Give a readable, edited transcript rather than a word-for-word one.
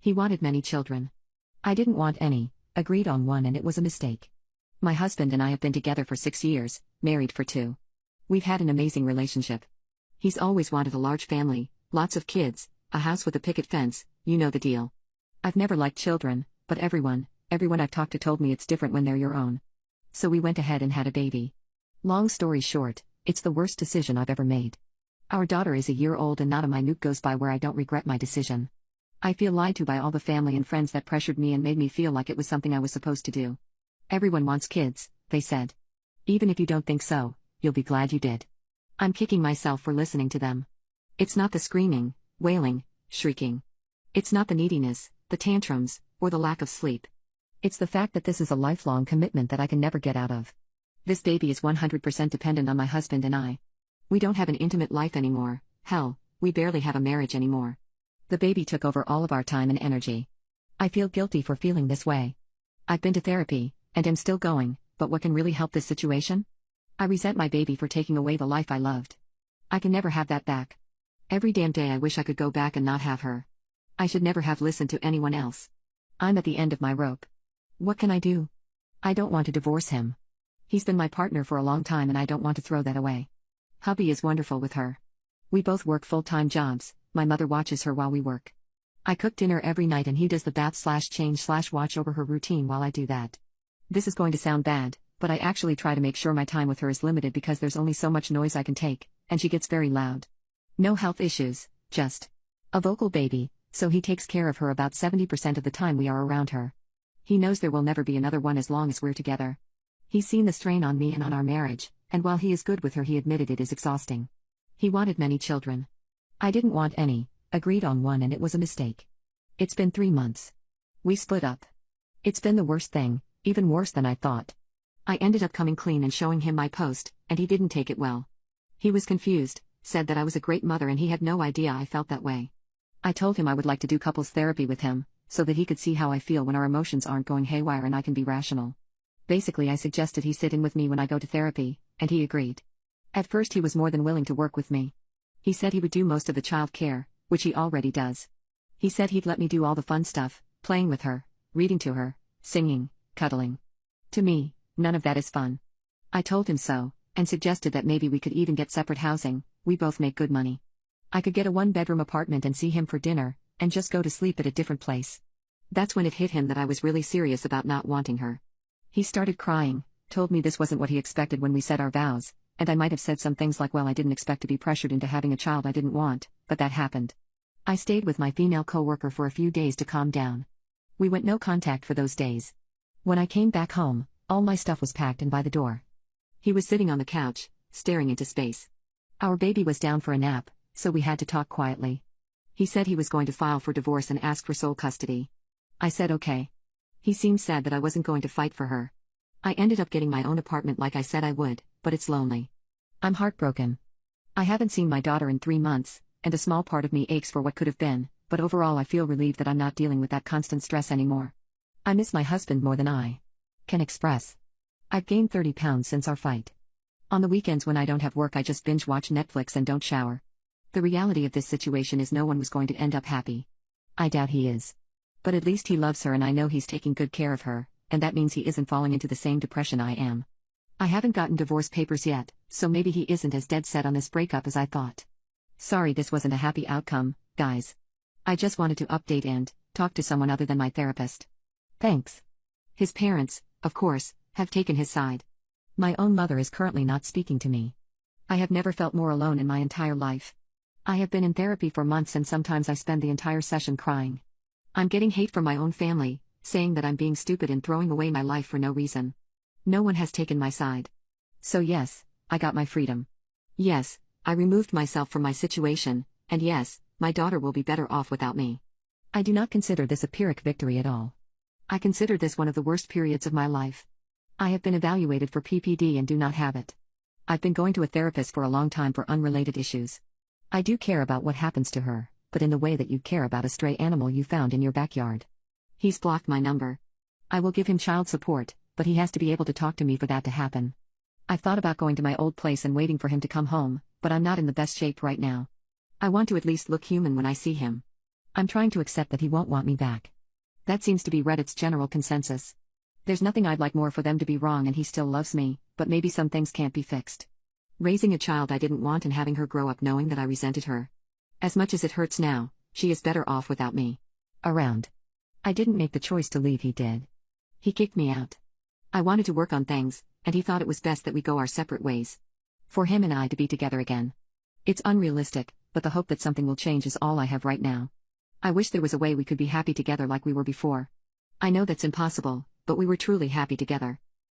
He wanted many children. I didn't want any, agreed on one, and it was a mistake. My husband and I have been together for 6 years, married for 2. We've had an amazing relationship. He's always wanted a large family, lots of kids, a house with a picket fence, you know the deal. I've never liked children, but everyone I've talked to told me it's different when they're your own. So we went ahead and had a baby. Long story short, it's the worst decision I've ever made. Our daughter is a year old and not a minute goes by where I don't regret my decision. I feel lied to by all the family and friends that pressured me and made me feel like it was something I was supposed to do. Everyone wants kids, they said. Even if you don't think so, you'll be glad you did. I'm kicking myself for listening to them. It's not the screaming, wailing, shrieking. It's not the neediness, the tantrums, or the lack of sleep. It's the fact that this is a lifelong commitment that I can never get out of. This baby is 100% dependent on my husband and I. We don't have an intimate life anymore, hell, we barely have a marriage anymore. The baby took over all of our time and energy. I feel guilty for feeling this way. I've been to therapy, and am still going, but what can really help this situation? I resent my baby for taking away the life I loved. I can never have that back. Every damn day I wish I could go back and not have her. I should never have listened to anyone else. I'm at the end of my rope. What can I do? I don't want to divorce him. He's been my partner for a long time and I don't want to throw that away. Hubby is wonderful with her. We both work full-time jobs, my mother watches her while we work. I cook dinner every night and he does the bath/change/watch over her routine while I do that. This is going to sound bad, but I actually try to make sure my time with her is limited because there's only so much noise I can take, and she gets very loud. No health issues, just a vocal baby, so he takes care of her about 70% of the time we are around her. He knows there will never be another one as long as we're together. He's seen the strain on me and on our marriage, and while he is good with her, he admitted it is exhausting. He wanted many children. I didn't want any, agreed on one, and it was a mistake. It's been 3 months. We split up. It's been the worst thing, even worse than I thought. I ended up coming clean and showing him my post, and he didn't take it well. He was confused, said that I was a great mother and he had no idea I felt that way. I told him I would like to do couples therapy with him, so that he could see how I feel when our emotions aren't going haywire and I can be rational. Basically, I suggested he sit in with me when I go to therapy, and he agreed. At first he was more than willing to work with me. He said he would do most of the child care, which he already does. He said he'd let me do all the fun stuff, playing with her, reading to her, singing, cuddling. To me, none of that is fun. I told him so, and suggested that maybe we could even get separate housing, we both make good money. I could get a 1-bedroom apartment and see him for dinner, and just go to sleep at a different place. That's when it hit him that I was really serious about not wanting her. He started crying, told me this wasn't what he expected when we said our vows, and I might have said some things like, well, I didn't expect to be pressured into having a child I didn't want, but that happened. I stayed with my female coworker for a few days to calm down. We went no contact for those days. When I came back home, all my stuff was packed and by the door. He was sitting on the couch, staring into space. Our baby was down for a nap, so we had to talk quietly. He said he was going to file for divorce and ask for sole custody. I said okay. He seemed sad that I wasn't going to fight for her. I ended up getting my own apartment like I said I would, but it's lonely. I'm heartbroken. I haven't seen my daughter in 3 months, and a small part of me aches for what could have been, but overall I feel relieved that I'm not dealing with that constant stress anymore. I miss my husband more than I can express. I've gained 30 pounds since our fight. On the weekends when I don't have work I just binge watch Netflix and don't shower. The reality of this situation is no one was going to end up happy. I doubt he is. But at least he loves her and I know he's taking good care of her, and that means he isn't falling into the same depression I am. I haven't gotten divorce papers yet, so maybe he isn't as dead set on this breakup as I thought. Sorry this wasn't a happy outcome, guys. I just wanted to update and talk to someone other than my therapist. Thanks. His parents, of course, have taken his side. My own mother is currently not speaking to me. I have never felt more alone in my entire life. I have been in therapy for months and sometimes I spend the entire session crying. I'm getting hate from my own family, saying that I'm being stupid and throwing away my life for no reason. No one has taken my side. So yes, I got my freedom. Yes, I removed myself from my situation, and yes, my daughter will be better off without me. I do not consider this a Pyrrhic victory at all. I consider this one of the worst periods of my life. I have been evaluated for PPD and do not have it. I've been going to a therapist for a long time for unrelated issues. I do care about what happens to her, but in the way that you care about a stray animal you found in your backyard. He's blocked my number. I will give him child support, but he has to be able to talk to me for that to happen. I've thought about going to my old place and waiting for him to come home, but I'm not in the best shape right now. I want to at least look human when I see him. I'm trying to accept that he won't want me back. That seems to be Reddit's general consensus. There's nothing I'd like more for them to be wrong and he still loves me, but maybe some things can't be fixed. Raising a child I didn't want and having her grow up knowing that I resented her. As much as it hurts now, she is better off without me around. I didn't make the choice to leave, he did. He kicked me out. I wanted to work on things, and he thought it was best that we go our separate ways. For him and I to be together again. It's unrealistic, but the hope that something will change is all I have right now. I wish there was a way we could be happy together like we were before. I know that's impossible, but we were truly happy together.